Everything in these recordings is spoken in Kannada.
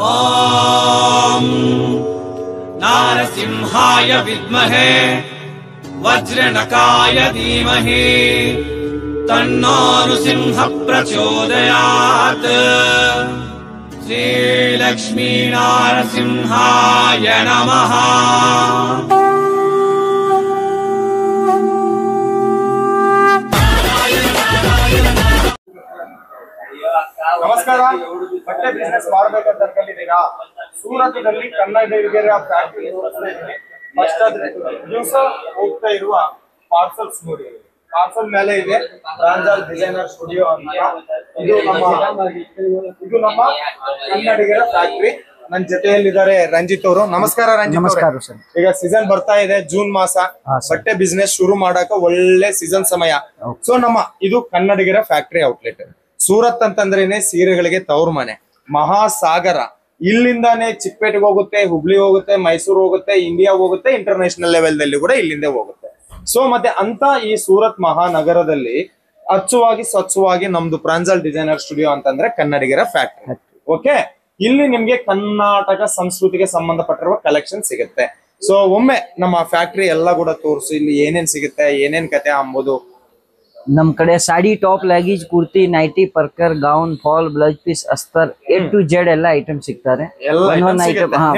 ಓಂ ನಾರಸಿಂಹಾಯ ವಿದ್ಮಹೇ ವಜ್ರನಕಾಯ ಧೀಮಹಿ ತನ್ನೋ ನೃಸಿಂಹ ಪ್ರಚೋದಯಾತ್. ಶ್ರೀ ಲಕ್ಷ್ಮೀ ನಾರಸಿಂಹಾಯ ನಮಃ. ನಮಸ್ಕಾರ. ಬಟ್ಟೆ ಬಿಸ್ನೆಸ್ ಮಾಡಬೇಕಂತ ಅನ್ಕೊಂಡಿದ್ದೀರಾ? ಸೂರತ್ನಲ್ಲಿ ಕನ್ನಡಿಗರ ಫ್ಯಾಕ್ಟರಿ ಫಸ್ಟ್ ದಿವಸ ಹೋಗ್ತಾ ಇರುವ ಪಾರ್ಸಲ್ಸ್ ನೋಡಿ. ಪಾರ್ಸಲ್ ಮೇಲೆ ಇದೆ ಪ್ರಾಂಜಲ್ ಡಿಸೈನರ್ ಸ್ಟುಡಿಯೋ ಅಂತ. ಇದು ನಮ್ಮ ಕನ್ನಡಿಗರ ಫ್ಯಾಕ್ಟರಿ. ನನ್ನ ಜೊತೆಯಲ್ಲಿದ್ದಾರೆ ರಂಜಿತ್ ಅವರು. ನಮಸ್ಕಾರ ರಂಜಿತ್ ಅವರೇ. ಈಗ ಸೀಸನ್ ಬರ್ತಾ ಇದೆ, ಜೂನ್ ಮಾಸ. ಬಟ್ಟೆ ಬಿಸ್ನೆಸ್ ಶುರು ಮಾಡಕ ಒಳ್ಳೆ ಸೀಸನ್ ಸಮಯ. ಸೊ ಇದು ಕನ್ನಡಿಗರ ಫ್ಯಾಕ್ಟರಿ ಔಟ್ಲೆಟ್. ಸೂರತ್ ಅಂತಂದ್ರೇನೆ ಸೀರೆಗಳಿಗೆ ತವರು ಮನೆ, ಮಹಾಸಾಗರ. ಇಲ್ಲಿಂದಾನೆ ಚಿಕ್ಕಪೇಟೆಗೆ ಹೋಗುತ್ತೆ, ಹುಬ್ಳಿ ಹೋಗುತ್ತೆ, ಮೈಸೂರು ಹೋಗುತ್ತೆ, ಇಂಡಿಯಾ ಹೋಗುತ್ತೆ, ಇಂಟರ್ನ್ಯಾಷನಲ್ ಲೆವೆಲ್ ದಲ್ಲಿ ಕೂಡ ಇಲ್ಲಿಂದ ಹೋಗುತ್ತೆ. ಸೊ ಮತ್ತೆ ಅಂತ ಈ ಸೂರತ್ ಮಹಾನಗರದಲ್ಲಿ ಅಚ್ಚುವಾಗಿ ಸ್ವಚ್ಛವಾಗಿ ನಮ್ದು ಪ್ರಾಂಜಲ್ ಡಿಸೈನರ್ ಸ್ಟುಡಿಯೋ ಅಂತಂದ್ರೆ ಕನ್ನಡಿಗರ ಫ್ಯಾಕ್ಟರಿ. ಓಕೆ, ಇಲ್ಲಿ ನಿಮ್ಗೆ ಕರ್ನಾಟಕ ಸಂಸ್ಕೃತಿಗೆ ಸಂಬಂಧಪಟ್ಟಿರುವ ಕಲೆಕ್ಷನ್ ಸಿಗುತ್ತೆ. ಸೊ ಒಮ್ಮೆ ನಮ್ಮ ಫ್ಯಾಕ್ಟರಿ ಎಲ್ಲ ಕೂಡ ತೋರಿಸು, ಇಲ್ಲಿ ಏನೇನ್ ಸಿಗುತ್ತೆ, ಏನೇನ್ ಕತೆ ಅಂಬೋದು. ನಮ್ ಕಡೆ sari, top, leggings, kurti, nightie, ಪರ್ಕರ್, ಗೌನ್, ಫಾಲ್, ಬ್ಲೌಸ್ ಪೀಸ್, ಅಸ್ತರ್, A to Z ಎಲ್ಲ ಐಟಮ್ ಸಿಗ್ತಾರೆ.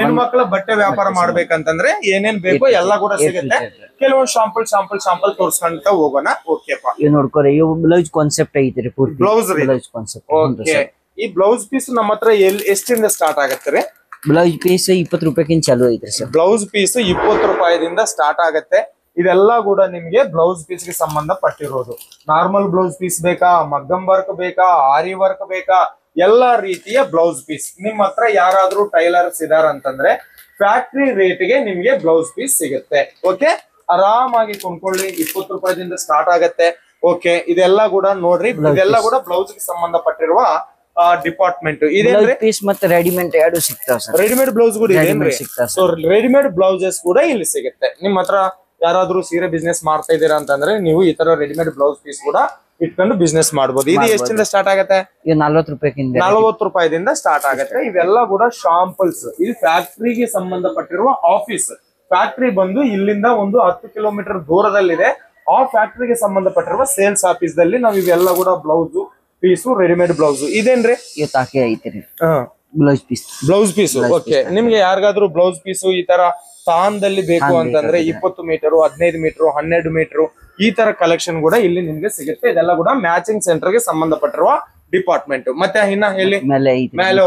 ಹೆಣ್ಮಕ್ಳ ಬಟ್ಟೆ ವ್ಯಾಪಾರ ಮಾಡ್ಬೇಕಂತಂದ್ರೆ ಏನೇನ್ ಬೇಕು ಎಲ್ಲ ಕೂಡ ಸಿಗುತ್ತೆ. ಕೆಲವೊಂದು ಶಾಂಪಲ್ ತೋರ್ಸ್ಕೊಂತ ಹೋಗೋಣ. ಓಕೆಪಾ, ನೋಡ್ಕೊರಿ, ಇವು ಬ್ಲೌಸ್ ಕಾನ್ಸೆಪ್ಟ್ ಐತ್ರಿ. Blouse concept. ಓಕೆ, ಈ ಬ್ಲೌಸ್ ಪೀಸ್ ನಮ್ಮ ಹತ್ರ ಎಷ್ಟಿಂದ ಸ್ಟಾರ್ಟ್ ಆಗತ್ತೆ? ಬ್ಲೌಸ್ ಪೀಸ್ 20 ರೂಪಾಯಿಗಿಂತ ಚಾಲು ಐತ್ರಿ ಸರ್. ಬ್ಲೌಸ್ ಪೀಸ್ 20 ರೂಪಾಯಿದಿಂದ ಸ್ಟಾರ್ಟ್ ಆಗತ್ತೆ. ಇದೆಲ್ಲ ಕೂಡ ನಿಮ್ಗೆ ಬ್ಲೌಸ್ ಪೀಸ್ ಗೆ ಸಂಬಂಧ ಪಟ್ಟಿರೋದು. ನಾರ್ಮಲ್ ಬ್ಲೌಸ್ ಪೀಸ್ ಬೇಕಾ, ಮಗ್ಗಂ ವರ್ಕ್ ಬೇಕಾ, ಆರಿ ವರ್ಕ್ ಬೇಕಾ, ಎಲ್ಲಾ ರೀತಿಯ ಬ್ಲೌಸ್ ಪೀಸ್ ನಿಮ್ ಹತ್ರ ಯಾರಾದ್ರೂ ಟೈಲರ್ಸ್ ಇದಾರ ಅಂತಂದ್ರೆ ಫ್ಯಾಕ್ಟರಿ ರೇಟ್ ಗೆ ನಿಮ್ಗೆ ಬ್ಲೌಸ್ ಪೀಸ್ ಸಿಗುತ್ತೆ. ಓಕೆ, ಆರಾಮಾಗಿ ಕೊಂಡ್ಕೊಳ್ಳಿ. 20 ರೂಪಾಯಿದಿಂದ ಸ್ಟಾರ್ಟ್ ಆಗತ್ತೆ. ಓಕೆ, ಇದೆಲ್ಲ ಕೂಡ ನೋಡ್ರಿ, ಇದೆಲ್ಲ ಕೂಡ ಬ್ಲೌಸ್ ಗೆ ಸಂಬಂಧಪಟ್ಟಿರುವ ಡಿಪಾರ್ಟ್ಮೆಂಟ್ ಇದೆ. ಪೀಸ್ ಮತ್ತೆ ರೆಡಿಮೇಡ್ ಎರಡು ಸಿಗ್ತಾವ ಸರ್. ರೆಡಿಮೇಡ್ ಬ್ಲೌಸ್ ಕೂಡ ಇದೆ. ಸೊ ರೆಡಿಮೇಡ್ ಬ್ಲೌಸಸ್ ಕೂಡ ಇಲ್ಲಿ ಸಿಗುತ್ತೆ. ನಿಮ್ ಹತ್ರ ಯಾರಾದ್ರೂ ಸೀರೆ ಬಿಸ್ನೆಸ್ ಮಾಡ್ತಾ ಇದೀರಾ ಅಂತಂದ್ರೆ ನೀವು ಈ ತರ ರೆಡಿಮೇಡ್ ಬ್ಲೌಸ್ ಪೀಸ್ ಕೂಡ ಇಟ್ಕೊಂಡು ಬಿಸ್ನೆಸ್ ಮಾಡಬಹುದು. ಇದು ಎಷ್ಟಿಂದ ಸ್ಟಾರ್ಟ್ ಆಗತ್ತೆ? 40 ರೂಪಾಯಿದಿಂದ ಸ್ಟಾರ್ಟ್ ಆಗತ್ತೆ. ಇವೆಲ್ಲ ಕೂಡ ಶಾಂಪಲ್ಸ್. ಇದು ಫ್ಯಾಕ್ಟರಿಗೆ ಸಂಬಂಧಪಟ್ಟಿರುವ ಆಫೀಸ್. ಫ್ಯಾಕ್ಟರಿ ಬಂದು ಇಲ್ಲಿಂದ ಒಂದು 10 ಕಿಲೋಮೀಟರ್ ದೂರದಲ್ಲಿದೆ. ಆ ಫ್ಯಾಕ್ಟರಿಗೆ ಸಂಬಂಧಪಟ್ಟಿರುವ ಸೇಲ್ಸ್ ಆಫೀಸ್ ದಲ್ಲಿ ನಾವು ಇವೆಲ್ಲ ಕೂಡ ಬ್ಲೌಸ್ ಪೀಸು, ರೆಡಿಮೇಡ್ ಬ್ಲೌಸ್ ಇದೇನ್ರಿ? Blouse piece. ಓಕೆ, ನಿಮ್ಗೆ ಯಾರಿಗಾದ್ರೂ ಬ್ಲೌಸ್ ಪೀಸು ಈ ತರ ಸ್ಥಾನದಲ್ಲಿ ಬೇಕು ಅಂತಂದ್ರೆ 20 ಮೀಟರ್, 15 ಮೀಟರ್, 12 ಮೀಟರ್ ಈ ತರ ಕಲೆಕ್ಷನ್ ಕೂಡ ಇಲ್ಲಿ ನಿಮ್ಗೆ ಸಿಗುತ್ತೆ. ಇದೆಲ್ಲ ಕೂಡ ಮ್ಯಾಚಿಂಗ್ ಸೆಂಟರ್ ಗೆ ಸಂಬಂಧಪಟ್ಟಿರುವ ಡಿಪಾರ್ಟ್ಮೆಂಟ್. ಮತ್ತೆ ಇನ್ನ ಹೇಳಿ, ಮೇಲೆ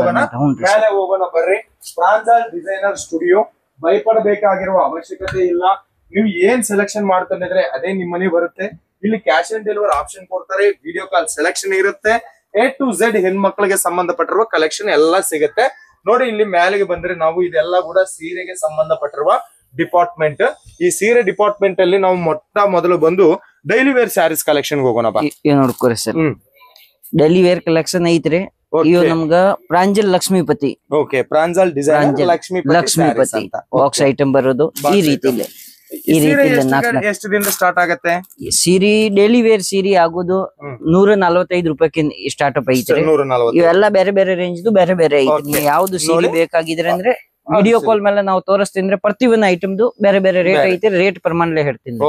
ಹೋಗೋಣ ಬರ್ರಿ. Pranjal designer studio. ಭಯಪಡಬೇಕಾಗಿರುವ ಅವಶ್ಯಕತೆ ಇಲ್ಲ. ನೀವು ಏನ್ ಸೆಲೆಕ್ಷನ್ ಮಾಡ್ಕೊಂಡಿದ್ರೆ ಅದೇ ನಿಮ್ ಮನೆ ಬರುತ್ತೆ. ಇಲ್ಲಿ ಕ್ಯಾಶ್ ಆನ್ ಡೆಲಿವರಿ ಆಪ್ಷನ್ ಕೊಡ್ತಾರೆ. ವಿಡಿಯೋ ಕಾಲ್ ಸೆಲೆಕ್ಷನ್ ಇರುತ್ತೆ. A to Z ಹೆಣ್ಮಕ್ಳಿಗೆ ಸಂಬಂಧಪಟ್ಟಿರುವ ಕಲೆಕ್ಷನ್ ಎಲ್ಲ ಸಿಗುತ್ತೆ. ನೋಡಿ, ಇಲ್ಲಿ ಮೇಲೆಗೆ ಬಂದ್ರೆ ನಾವು ಇದೆಲ್ಲ ಕೂಡ ಸೀರೆಗೆ ಸಂಬಂಧಪಟ್ಟಿರುವ ಡಿಪಾರ್ಟ್ಮೆಂಟ್. ಈ ಸೀರೆ ಡಿಪಾರ್ಟ್ಮೆಂಟ್ ಅಲ್ಲಿ ನಾವು ಮೊದಲು ಬಂದು ಡೈಲಿ ವೇರ್ ಸ್ಯಾರೀಸ್ ಕಲೆಕ್ಷನ್ ಹೋಗೋಣ. ನೋಡ್ಕೊರಿ ಸರ್, ಡೈಲಿ ವೇರ್ ಕಲೆಕ್ಷನ್ ಐತ್ರಿ. ನಮ್ಗ Pranjal Lakshmipati. Okay, Pranjal design Lakshmipati box item ಬರೋದು ಈ ರೀತಿ. ಎಷ್ಟು ದಿನದಿಂದ ಸ್ಟಾರ್ಟ್ ಆಗತ್ತೆ? ಸೀರೆ ಡೈಲಿ ವೇರ್ ಸೀರೆ ಆಗೋದು 145 ರೂಪಾಯಿ ಸ್ಟಾರ್ಟ್ಅಪ್ ಐತ್ರಿ. ಇವೆಲ್ಲ ಬೇರೆ ಬೇರೆ ರೇಂಜ್ ಬೇರೆ ಬೇರೆ ಐತ್ರಿ. ಯಾವ್ದು ಸೀರೆ ಬೇಕಾಗಿದ್ರೆ ಅಂದ್ರೆ ವಿಡಿಯೋ ಕಾಲ್ ಮೇಲೆ ನಾವು ತೋರಿಸ್ತೀನಿ. ಪ್ರತಿಯೊಂದು ಐಟಮ್ದು ಬೇರೆ ಬೇರೆ ರೇಟ್ ಐತಿ. ರೇಟ್ ಪ್ರಮಾಣ ಹೇಳ್ತೀನಿ.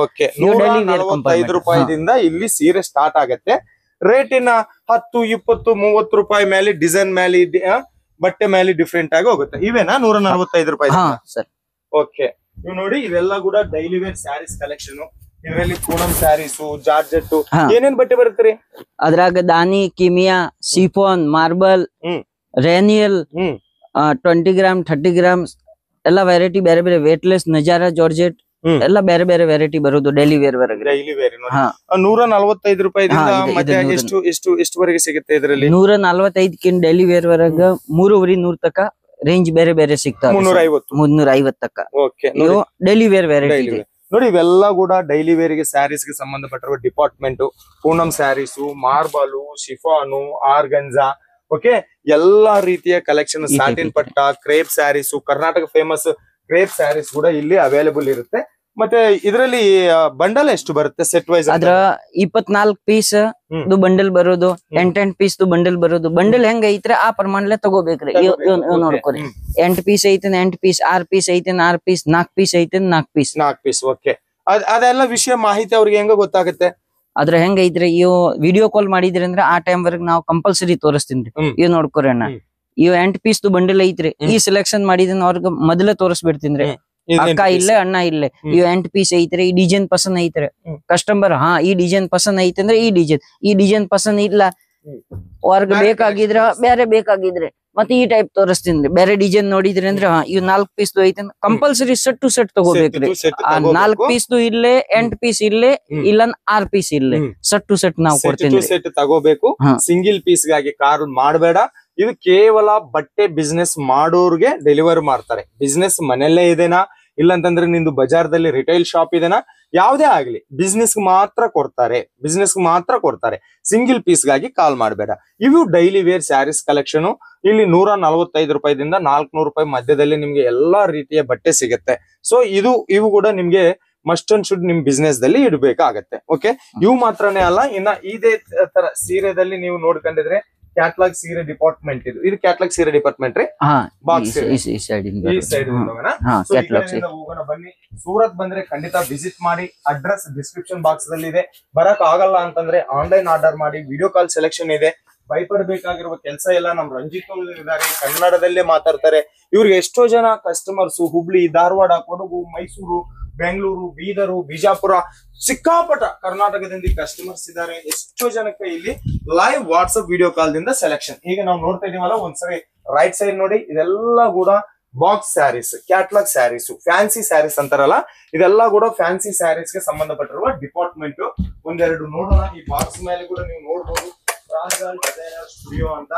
145 ರೂಪಾಯಿದಿಂದ ಇಲ್ಲಿ ಸೀರೆ ಸ್ಟಾರ್ಟ್ ಆಗತ್ತೆ. ರೇಟಿನ 10, 20, 30 ರೂಪಾಯಿ ಮೇಲೆ ಡಿಸೈನ್ ಮೇಲೆ ಬಟ್ಟೆ ಮೇಲೆ ಡಿಫ್ರೆಂಟ್ ಆಗಿ ಹೋಗುತ್ತೆ. ಇವೇನಾ 145 ರೂಪಾಯಿ? ಓಕೆ, ನೀವು ನೋಡಿ, ಇವೆಲ್ಲ ಕೂಡ ಡೈಲಿ ವೇರ್ ಸ್ಯಾರೀಸ್ ಕಲೆಕ್ಷನ್. ಇದರಲ್ಲಿ ಪೂನಂ ಸ್ಯಾರೀಸ್, ಜಾರ್ಜೆಟ್, ಏನೇನ್ ಬಟ್ಟೆ ಬರುತ್ತೀರಿ ಅದ್ರಾಗ? ದಾನಿ, ಕಿಮಿಯಾ, ಸಿಫೋನ್, ಮಾರ್ಬಲ್, ರೇನಿಯಲ್, 20 ಗ್ರಾಮ್, 30 ಗ್ರಾಮ್ ಎಲ್ಲ ವೆರೈಟಿ ಬೇರೆ ಬೇರೆ. ವೇಟ್ಲೆಸ್, ನಜಾರಾ, ಜಾರ್ಜೆಟ್ ಎಲ್ಲ ಬೇರೆ ಬೇರೆ ವೆರೈಟಿ ಬರೋದು ಡೈಲಿ ವೇರ್ ವರೆಗೆ. ಡೈಲಿ ವೇರ್ 145 ರೂಪಾಯಿದಿಂದ ಮತ್ತೆ ಎಷ್ಟುವರೆಗೆ ಸಿಗುತ್ತೆ ಇದರಲ್ಲಿ? 145 ಡೈಲಿ ವೇರ್ ವರೆಗ 3,500 ತಕ ರೇಂಜ್ ಬೇರೆ ಬೇರೆ ಸಿಗ್ತಾವೆ. 350 ತಕ ಡೈಲಿ ವೇರ್ ವೆರೈಟಿ. ನೋಡಿ, ಇವೆಲ್ಲ ಕೂಡ ಡೈಲಿ ವೇರ್ ಗೆ ಸ್ಯಾರೀಸ್ ಗೆ ಸಂಬಂಧಪಟ್ಟಿರುವ ಡಿಪಾರ್ಟ್ಮೆಂಟ್. ಪೂನಂ ಸ್ಯಾರೀಸು, ಮಾರ್ಬಾಲು, ಶಿಫಾನು, ಆರ್ಗಂಜಾ, ಓಕೆ, ಎಲ್ಲಾ ರೀತಿಯ ಕಲೆಕ್ಷನ್. ಸಾಟಿನ್ ಪಟ್ಟ, crepe saris, Karnataka famous crepe saris ಕೂಡ ಇಲ್ಲಿ ಅವೈಲೇಬಲ್ ಇರುತ್ತೆ. ಮತ್ತೆ ಇದರಲ್ಲಿ ಬಂಡಲ್ ಎಷ್ಟು ಬರುತ್ತೆ ಸೆಟ್ ವೈಸ್? ಅದ್ರ 24 ಪೀಸ್ ಬಂಡಲ್ ಬರೋದು, 8 ಪೀಸ್ ಬಂಡಲ್ ಬರೋದು. ಬಂಡಲ್ ಹೆಂಗ ಐತ್ರಿ ಆ ಪ್ರಮಾಣಲೆ ತಗೋಬೇಕ್ರಿ. ನೋಡ್ಕೊರಿ 8 ಪೀಸ್ ಐತೆ 8 ಪೀಸ್, 6 ಪೀಸ್ ಐತೆ 6 ಪೀಸ್, 4 ಪೀಸ್ ಐತೆ 4 ಪೀಸ್. 4 ಪೀಸ್. ಓಕೆ, ಅದೆಲ್ಲ ವಿಷಯ ಮಾಹಿತಿ ಅವ್ರಿಗೆ ಹೆಂಗ ಗೊತ್ತಾಗುತ್ತೆ? ಅದ್ರ ಹೆಂಗ ಐತ್ರಿ, ಇವ್ ವಿಡಿಯೋ ಕಾಲ್ ಮಾಡಿದ್ರಿ ಅಂದ್ರೆ ಆ ಟೈಮ್ ವರ್ಗ ನಾವು ಕಂಪಲ್ಸರಿ ತೋರಿಸ್ತೀನಿ. ಇವ್ ನೋಡ್ಕೊರಿ ಅಣ್ಣ, ಇವ್ 8 ಪೀಸ್ ಬಂಡಲ್ ಐತ್ರಿ, ಈ ಸೆಲೆಕ್ಷನ್ ಮಾಡಿದನ್ ಅವ್ರಿಗೆ ಮೊದಲೇ ತೋರಿಸ್ಬಿಡ್ತೀನಿ. ಅಕ್ಕ ಇಲ್ಲೇ ಅಣ್ಣ ಇಲ್ಲೇ ಇವ್ 8 ಪೀಸ್ ಐತ್ರಿ, ಈ ಡಿಸೈನ್ ಪಸಂದ್ ಐತ್ರಿ. ಕಸ್ಟಮರ್ ಈ ಡಿಸೈನ್ ಪಸಂದ್ ಐತೆ ಅಂದ್ರೆ ಈ ಡಿಸೈನ್ ಪಸಂದ್ ಇಲ್ಲ, ಅವ್ರಗ್ ಬೇಕಾಗಿದ್ರ ಬೇರೆ ಬೇಕಾಗಿದ್ರೆ ಮತ್ತೆ ಈ ಟೈಪ್ ತೋರಿಸ್ತೀನಿ. ಬೇರೆ ಡಿಸೈನ್ ನೋಡಿದ್ರಿ ಅಂದ್ರೆ ಇವ್ 4 ಪೀಸ್ ಐತೆ ಕಂಪಲ್ಸರಿ ಸೆಟ್ ಟು ಸೆಟ್ ತಗೋಬೇಕ್ರಿ. 4 ಪೀಸ್ ಇಲ್ಲೇ, 8 ಪೀಸ್ ಇಲ್ಲೇ, ಇಲ್ಲ 6 ಪೀಸ್ ಇಲ್ಲೇ, ಸೆಟ್ ಟು ಸೆಟ್ ನಾವು ಕೊಡ್ತೀನಿ. ಸೆಟ್ ತಗೋಬೇಕು, ಸಿಂಗಿಲ್ ಪೀಸ್ ಗಾಗಿ ಕಾರ್ ಮಾಡಬೇಡ. ಇದು ಕೇವಲ ಬಟ್ಟೆ ಬಿಸ್ನೆಸ್ ಮಾಡೋರ್ಗೆ ಡೆಲಿವರ್ ಮಾಡ್ತಾರೆ. ಬಿಸ್ನೆಸ್ ಮನೆಯಲ್ಲೇ ಇದೆನಾ, ಇಲ್ಲಂತಂದ್ರೆ ನಿಂದು ಬಜಾರ್ದಲ್ಲಿ ರಿಟೈಲ್ ಶಾಪ್ ಇದೆನಾ, ಯಾವ್ದೇ ಆಗ್ಲಿ ಬಿಸ್ನೆಸ್ ಮಾತ್ರ ಕೊಡ್ತಾರೆ. ಸಿಂಗಿಲ್ ಪೀಸ್ ಗಾಗಿ ಕಾಲ್ ಮಾಡಬೇಡ. ಇವು ಡೈಲಿ ವೇರ್ ಸ್ಯಾರೀಸ್ ಕಲೆಕ್ಷನ್. ಇಲ್ಲಿ 145 ರೂಪಾಯಿದಿಂದ 400 ರೂಪಾಯಿ ಮಧ್ಯದಲ್ಲಿ ನಿಮ್ಗೆ ಎಲ್ಲಾ ರೀತಿಯ ಬಟ್ಟೆ ಸಿಗುತ್ತೆ. ಸೊ ಇವು ಕೂಡ ನಿಮ್ಗೆ ಮಸ್ಟ್ ಅಂಡ್ ಶುಡ್ ನಿಮ್ ಬಿಸ್ನೆಸ್ ದಲ್ಲಿ ಇಡಬೇಕಾಗತ್ತೆ. ಓಕೆ, ಇವು ಮಾತ್ರನೇ ಅಲ್ಲ, ಇನ್ನ ಇದೇ ತರ ಸೀರೆದಲ್ಲಿ ನೀವು ನೋಡ್ಕೊಂಡಿದ್ರೆ ಕ್ಯಾಟ್ಲಾಗ್ ಸೀರೆ ಡಿಪಾರ್ಟ್ಮೆಂಟ್ ಇದು ಕ್ಯಾಟ್ಲಾಗ್ ಸೀರೆ ಡಿಪಾರ್ಟ್ಮೆಂಟ್ ರೀ. ಬಾಕ್ಸ್ ಈ ಸೈಡ್ ಹೋಗೋಣ ಬನ್ನಿ. ಸೂರತ್ ಬಂದ್ರೆ ಖಂಡಿತ ವಿಸಿಟ್ ಮಾಡಿ. ಅಡ್ರೆಸ್ ಡಿಸ್ಕ್ರಿಪ್ಷನ್ ಬಾಕ್ಸ್ ದಲ್ಲಿ ಇದೆ. ಬರಕ್ ಆಗಲ್ಲ ಅಂತಂದ್ರೆ ಆನ್ಲೈನ್ ಆರ್ಡರ್ ಮಾಡಿ. ವಿಡಿಯೋ ಕಾಲ್ ಸೆಲೆಕ್ಷನ್ ಇದೆ. ಭಯಪಡಬೇಕಾಗಿರುವ ಕೆಲಸ ಎಲ್ಲ ನಮ್ ರಂಜಿತ್ ಇದ್ದಾರೆ, ಕನ್ನಡದಲ್ಲೇ ಮಾತಾಡ್ತಾರೆ. ಇವ್ರಿಗೆ ಎಷ್ಟೋ ಜನ ಕಸ್ಟಮರ್ಸ್ ಹುಬ್ಳಿ, ಧಾರವಾಡ, ಕೊಡಗು, ಮೈಸೂರು, ಬೆಂಗಳೂರು, ಬೀದರು, ಬಿಜಾಪುರ, ಸಿಕ್ಕಾಪಟ ಕರ್ನಾಟಕದಿಂದ ಕಸ್ಟಮರ್ಸ್ ಇದ್ದಾರೆ. ಎಷ್ಟೋ ಜನಕ್ಕೆ ಇಲ್ಲಿ ಲೈವ್ ವಾಟ್ಸ್ಆಪ್ ವಿಡಿಯೋ ಕಾಲ್ ದಿಂದ ಸೆಲೆಕ್ಷನ್. ಈಗ ನಾವು ನೋಡ್ತಾ ಇದೀವಲ್ಲ, ಒಂದ್ಸರಿ ರೈಟ್ ಸೈಡ್ ನೋಡಿ, ಇದೆಲ್ಲ ಕೂಡ box sarees, catalogue sarees, fancy sarees ಅಂತಾರಲ್ಲ, ಇದೆಲ್ಲ ಕೂಡ ಫ್ಯಾನ್ಸಿ ಸ್ಯಾರೀಸ್ ಗೆ ಸಂಬಂಧಪಟ್ಟಿರುವ ಡಿಪಾರ್ಟ್ಮೆಂಟ್. ಒಂದೆರಡು ನೋಡೋಣ. ಈ ಬಾಕ್ಸ್ ಮೇಲೆ ಕೂಡ ನೀವು ನೋಡಬಹುದು ಪ್ರಾಂಜಲ್ ಡಿಸೈನರ್ ಸ್ಟುಡಿಯೋ ಅಂತ.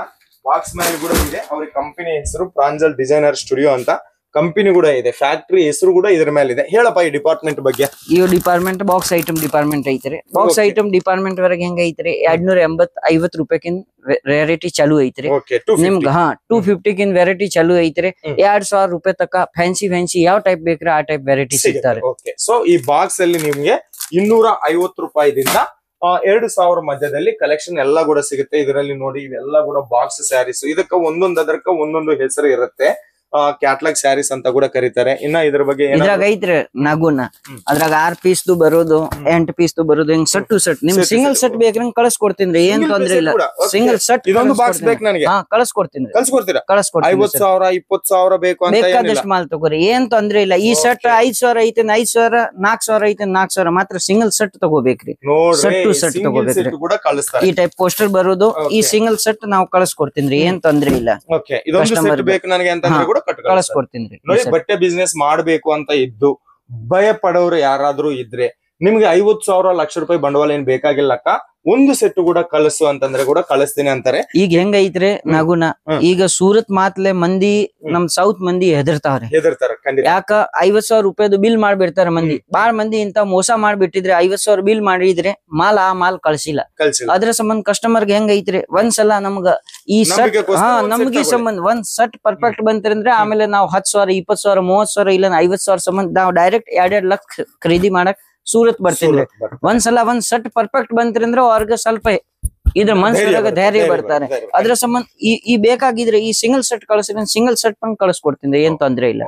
ಬಾಕ್ಸ್ ಮೇಲೆ ಕೂಡ ಇದೆ ಅವ್ರಿಗೆ ಕಂಪನಿ ಹೆಸರು ಪ್ರಾಂಜಲ್ ಡಿಸೈನರ್ ಸ್ಟುಡಿಯೋ ಅಂತ. ಕಂಪನಿ ಕೂಡ ಇದೆ, ಫ್ಯಾಕ್ಟರಿ ಹೆಸರು ಕೂಡ ಇದ್ರ ಮೇಲೆ ಇದೆ. ಹೇಳಪ್ಪ ಈ ಡಿಪಾರ್ಟ್ಮೆಂಟ್ ಬಗ್ಗೆ. ಈ ಡಿಪಾರ್ಟ್ಮೆಂಟ್ ಬಾಕ್ಸ್ ಐಟಮ್ ಡಿಪಾರ್ಟ್ಮೆಂಟ್ ಐತ್ರಿ. ಬಾಕ್ಸ್ ಐಟಮ್ ಡಿಪಾರ್ಟ್ಮೆಂಟ್ ವರೆಗೆ ಹೆಂಗ ಐತ್ರಿ, 250 ರೂಪಾಯಿಕಿನ್ ವೆರೈಟಿ ಚಾಲು ಐತ್ರಿ. ನಿಮ್ಗೆ 250 ಕಿನ್ ವೆರೈಟಿ ಚಾಲು ಐತ್ರಿ. 2000 ರೂಪಾಯಿ ತಕ ಫ್ಯಾನ್ಸಿ ಯಾವ ಟೈಪ್ ಬೇಕ್ರಿ ಆ ಟೈಪ್ ವೆರೈಟಿ ಸಿಗ್ತಾರೆ. ಸೊ ಈ ಬಾಕ್ಸ್ ಅಲ್ಲಿ ನಿಮ್ಗೆ 250 ರೂಪಾಯಿದಿಂದ 2000 ಮಧ್ಯದಲ್ಲಿ ಕಲೆಕ್ಷನ್ ಎಲ್ಲ ಕೂಡ ಸಿಗುತ್ತೆ. ಇದರಲ್ಲಿ ನೋಡಿ ಇವೆಲ್ಲ ಕೂಡ ಬಾಕ್ಸ್ ಸ್ಯಾರೀಸ್. ಇದಕ್ಕ ಒಂದೊಂದು ಹೆಸರು ಇರುತ್ತೆ. ಕ್ಯಾಟ್ಲಾಗ್ ಸ್ಯಾರೀಸ್ ಅಂತ ಕೂಡ ಕರೀತಾರೆ. ಇನ್ನ ಇದ್ರ ಬಗ್ಗೆ ಇದ್ರಾಗ ಐತ್ರಿ ನಗುನ, ಅದ್ರಾಗ 6 ಪೀಸ್ ಬರೋದು, 8 ಪೀಸ್ ಬರೋದು, ಹಿಂಗ್ ಸೆಟ್ ಟು ಸೆಟ್. ನಿಮ್ ಸಿಂಗಲ್ ಸೆಟ್ ಬೇಕ್ರಿ ಕಳ್ಸ್ಕೊಡ್ತೀನಿ, ಏನ್ ತೊಂದ್ರೆ ಇಲ್ಲ. ಸಿಂಗಲ್ ಸೆಟ್ ಇದೊಂದು ಬಾಕ್ಸ್ ಬೇಕು ನನಗೆ, ಕಳ್ಸ್ಕೊಡ್ತೀನಿ. ಕಳ್ಸ್ಕೊಡ್ತೀರಾ? 50,000 20,000 ಬೇಕು ಅಂತ ಬೇಕಾದಷ್ಟು ಮಾಲ್ ತಗೋರಿ, ಏನ್ ತೊಂದ್ರೆ ಇಲ್ಲ. ಈ ಸೆಟ್ 5,000 ಐತೆ, 5,000 4,000 ಐತೆ, 4,000 ಮಾತ್ರ ಸಿಂಗಲ್ ಸೆಟ್ ತಗೋಬೇಕ್ರಿ. ಸೆಟ್ ಟು ಸೆಟ್ ತಗೋಬೇಕ್ರಿ. ಈ ಟೈಪ್ ಪೋಸ್ಟರ್ ಬರೋದು, ಈ ಸಿಂಗಲ್ ಸೆಟ್ ನಾವು ಕಳ್ಸ್ಕೊಡ್ತೀನಿ, ಏನ್ ತೊಂದ್ರೆ ಇಲ್ಲ. ಇದೊಂದು ಬೇಕು ನನಗೆ ಅಂತಂದ್ರೆ ಕಳಿಸ್ಕೊಡ್ತೀನಿ. ನೋಡಿ, ಬಟ್ಟೆ ಬಿಸ್ನೆಸ್ ಮಾಡ್ಬೇಕು ಅಂತ ಇದ್ದು ಭಯ ಪಡೋರು ಯಾರಾದ್ರೂ ಇದ್ರೆ ನಿಮ್ಗೆ 50,000 ಲಕ್ಷ ರೂಪಾಯಿ ಬಂಡವಾಳ ಏನ್ ಬೇಕಾಗಿಲ್ಲಕ್ಕ, ಒಂದು ಸೆಟ್ ಕೂಡ ಕಳಿಸು ಅಂತಂದ್ರೆ ಕೂಡ ಕಳಿಸ್ತೀನಿ ಅಂತಾರೆ. ಈಗ ಹೆಂಗ ಐತ್ರಿ ನಗುನ, ಈಗ ಸೂರತ್ ಮಾತ್ಲೆ ಮಂದಿ, ನಮ್ ಸೌತ್ ಮಂದಿ ಹೆದರ್ತಾವ್ರೆ. ಯಾಕ 50,000 ರೂಪಾಯಿದು ಬಿಲ್ ಮಾಡ್ಬಿಡ್ತಾರ ಮಂದಿ. ಬಾಳ್ ಮಂದಿ ಇಂತ ಮೋಸ ಮಾಡ್ಬಿಟ್ಟಿದ್ರೆ 50,000 ಬಿಲ್ ಮಾಡಿದ್ರೆ ಮಾಲ್ ಕಳ್ಸಿಲ್ಲ. ಅದ್ರ ಸಂಬಂಧ ಕಸ್ಟಮರ್ಗೆ ಹೆಂಗ ಐತ್ರಿ, ಒಂದ್ಸಲ ನಮ್ಗ ಈ ಸೆಟ್ ನಮ್ಗೆ ಸಂಬಂಧ ಒಂದ್ ಸೆಟ್ ಪರ್ಫೆಕ್ಟ್ ಬಂತಂದ್ರೆ ಆಮೇಲೆ ನಾವು 10,000 20,000 30,000 ಇಲ್ಲ 50,000 ಸಂಬಂಧ ನಾವು ಡೈರೆಕ್ಟ್ 2 ಲಕ್ಷ ಖರೀದಿ ಮಾಡಕ್ ಸೂರತ್ ಬರ್ತೀನಿ. ಒಂದ್ಸಲ ಒಂದ್ ಸೆಟ್ ಪರ್ಫೆಕ್ಟ್ ಬಂತ್ರಂದ್ರೆ ಅವ್ರಿಗೆ ಸ್ವಲ್ಪ ಇದ್ರ ಮನ್ಸೊಳಗ ಧೈರ್ಯ ಬರ್ತಾರೆ. ಅದ್ರ ಸಂಬಂಧ ಈ ಬೇಕಾಗಿದ್ರೆ ಈ ಸಿಂಗಲ್ ಸೆಟ್ ಕಳಿಸಿದ್ರೆ ಸಿಂಗಲ್ ಸೆಟ್ ಬಂದ್ ಕಳಿಸ್ಕೊಡ್ತೀನಿ, ಏನ್ ತೊಂದ್ರೆ ಇಲ್ಲ.